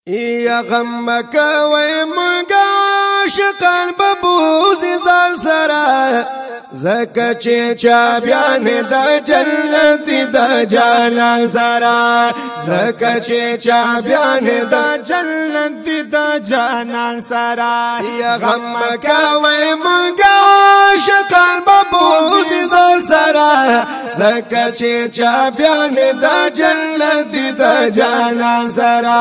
یا غم کوي مونږه عاشقان به بوزي ځان سره زکه چې چا بیان د جنت د جانان سره زکه چې چا بیان د جنت د جانان سره یا غم کوي مونږه عاشقان به بوزي ځان سره زکه چې چا بیان د جنت د جانان سره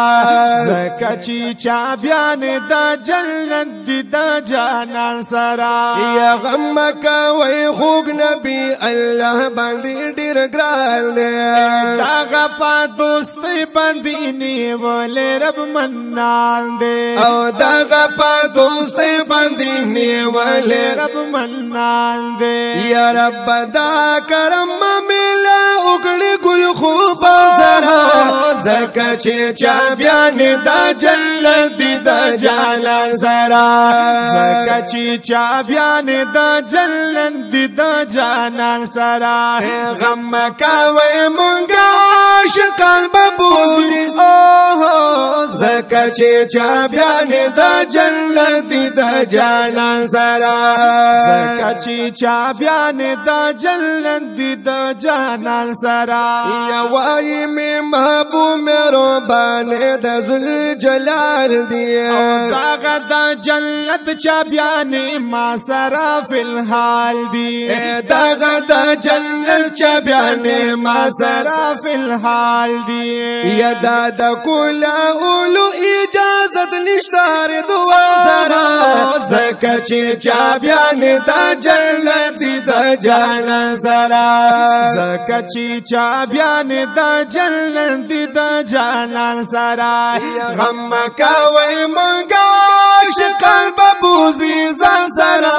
زکه چې چا بیان د جنت د جانان سره یا غم کوي خوږ نبی الله باندې ډیر ګران دی داغه په دوستي باندې نیولې رب منان دی او داغه په دوستي باندې نیولې رب منان دی یا رب دا کرم ملا وګړي ګل خوب سره زکه چې چا بیان د جنت د جانان سره زکه چې چا بیان د جنت د جانان سره غم کوي مونږه عاشقان به بوزي زکه چې چا بیان د جنت د جانان سره زکه چې چا بیان د جنت د جانان سره یا وای می محبوب مهربان د ذل جلال دی داغه د جنت چا بیان ما سره فی الحال دی داغه د جنت چا بیان ما سره فی الحال دی یا د کولا اولو اجازت نشدار دعا سره زکه چې چا بیان د جنت د جانان سره زکه چې چا بیان د جنت د جانان سره غم کوي مونږه عاشقان به بوزي ځان سره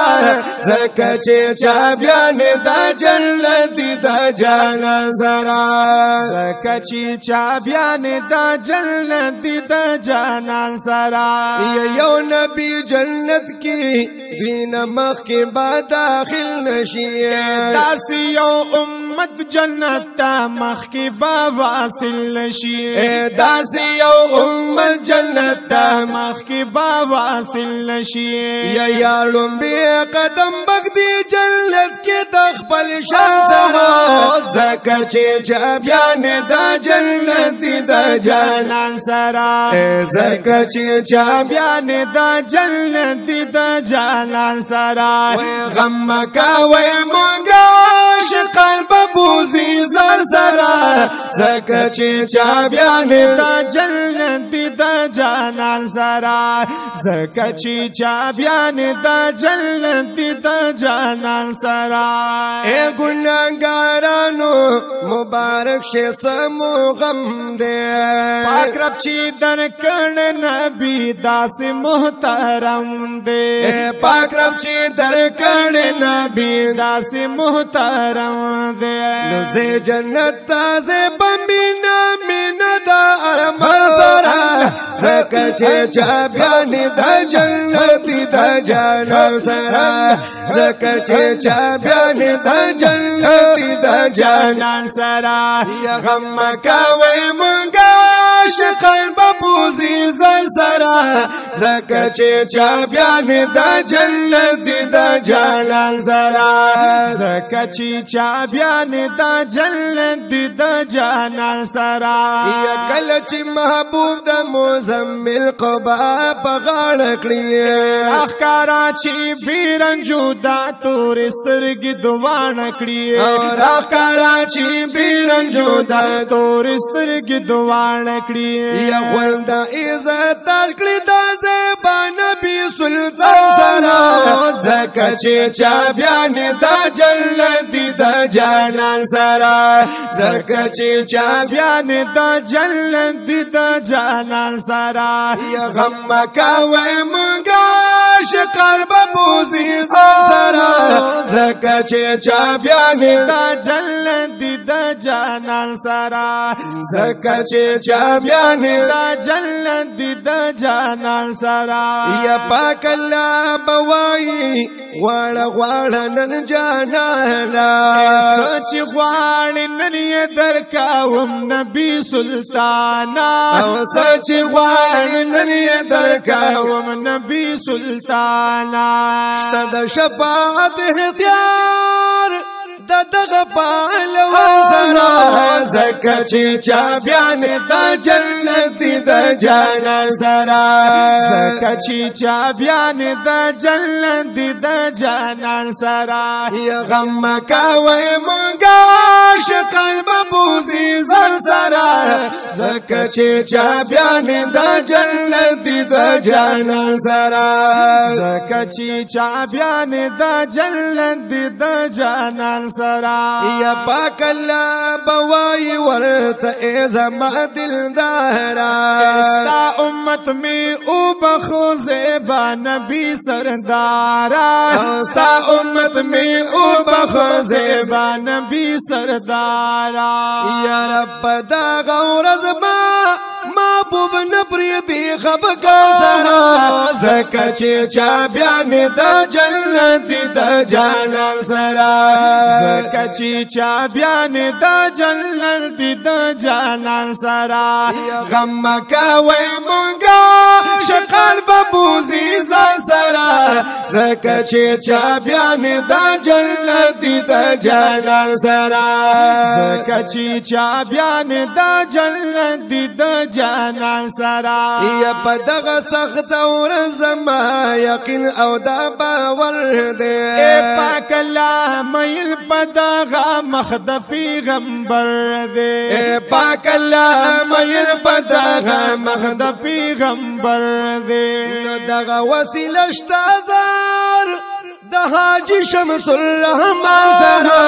زکه چې چا بیان د جنت د جانان سره زکه چې چا بیان د جنت د جانان سره یو نبی جنت کی دین مخ کې با داخل نشي داسې یو امت جنت ته مخ کې با واصل نشي داسې یو امت جنت ته مخ کې با واصل نشي یا یارم به قدم بغدی جنت کې د خپل شان سره زکه چې چا بیان د جنت د جانان سره زکه چې چا بیان د جنت د جانان سره غم کوي مونږه عاشقان به بوزي ځان سره زکه چې چا بیان د جنت د جانان سره زکه چې چا بیان د جنت د جانان سره اے ګناګارانو مبارک شه سمو غم دې پاک رب چې درکړ نبی داس محترم دې پاک رب چې درکړ نبی داس محترم دې نو زه جنت تازه بمینا مینا دا ارمان سره زکه چې چا بیان د جنت د جانان سره زکه چې چا بیان د جنت د جانان سره یا غم کوي مونږه عاشقان به بوزي ځان سره زکه چې چا بیان د جنت د جانان سره زکه چې چا بیان د جنت د جانان سره یا کله چې محبوب د مزمل قبا په غاړه کړی اخکارا چې بیرنجو دا تور سترګې دوانه کړی او اخکارا چې بیرنجو دا تور سترګې دوانه کړی یا خلد عزت کړی دا زبا نبی سلطان سره زکه چې چا بیان د جنت د جانان سره زکه چې چا بیان د جنت د جانان سره یا غم کوي مونږه عاشقان به بوزي سره زکه چې چا بیان د جنت د جانان سره زکه چې چا بیان د جنت د جانان سرا یا پاک الله بوای غواړه غواړه نن جانانا سچ غواړي نن یې درکاوم نبی سلطانا او سچ غواړه نن یې درکاوم نبی سلطانا شته د شفاعت اختیار دغه پهلوان سره زکه چې چا بیان د جنت د جانان سره زکه چې چا بیان د جنت د جانان سره یا غم کوي مونږه شقای بوزي زر سره زکه چې چا بیان د جنت د جانان سره زکه چې چا بیان د جنت د جانان یا پاک الله بوای ورته ای زما دلدارا استا امت می او بخو زیبا نبی سردارا استا امت می او بخو زیبا نبی سردارا یا رب دا غورز محبوب نبری دی خبگان سرا زکا چه چا بیان دا جنت دا جانان سرا زکا چه چا بیان دا جنت دا جانان سرا غم کوي مونږه شقال ببوزي زان سرا زکا چه چا بیان دا جنت دا جانان سرا زکا چه چا بیان دا جنت دا جانان سرا یا پدغه سخت ورځ ما یقین او دا باور دې اے پاک الله مېل پدغه مخد پیغمبر دې اے پاک الله مېل پدغه مخد پیغمبر دې نو دغه وسیله شتازار د حاجی شمس الرحمن سره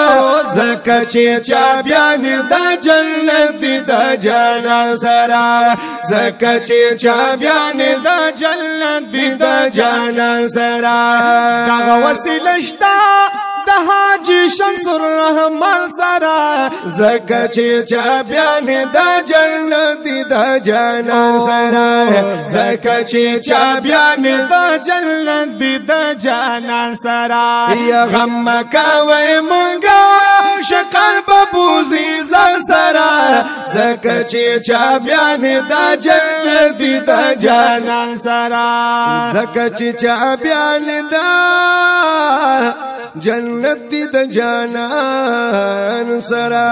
زکه چې چا بیان د جنت د جانان سره زکه چې چا بیان د جنت د جانان سره دغه وسیله شتا د حاجی شمس الرحمن سرا زکه چې چا بیان د جنت د جانان سره زکه چې چا بیان د جنت د جانان سرا یا غم کوي مونږه شکل ببوزي زان سره زکه چې چا بیان د جنت د جانان سرا زکه چې چا بیان د جنت د جانان سرا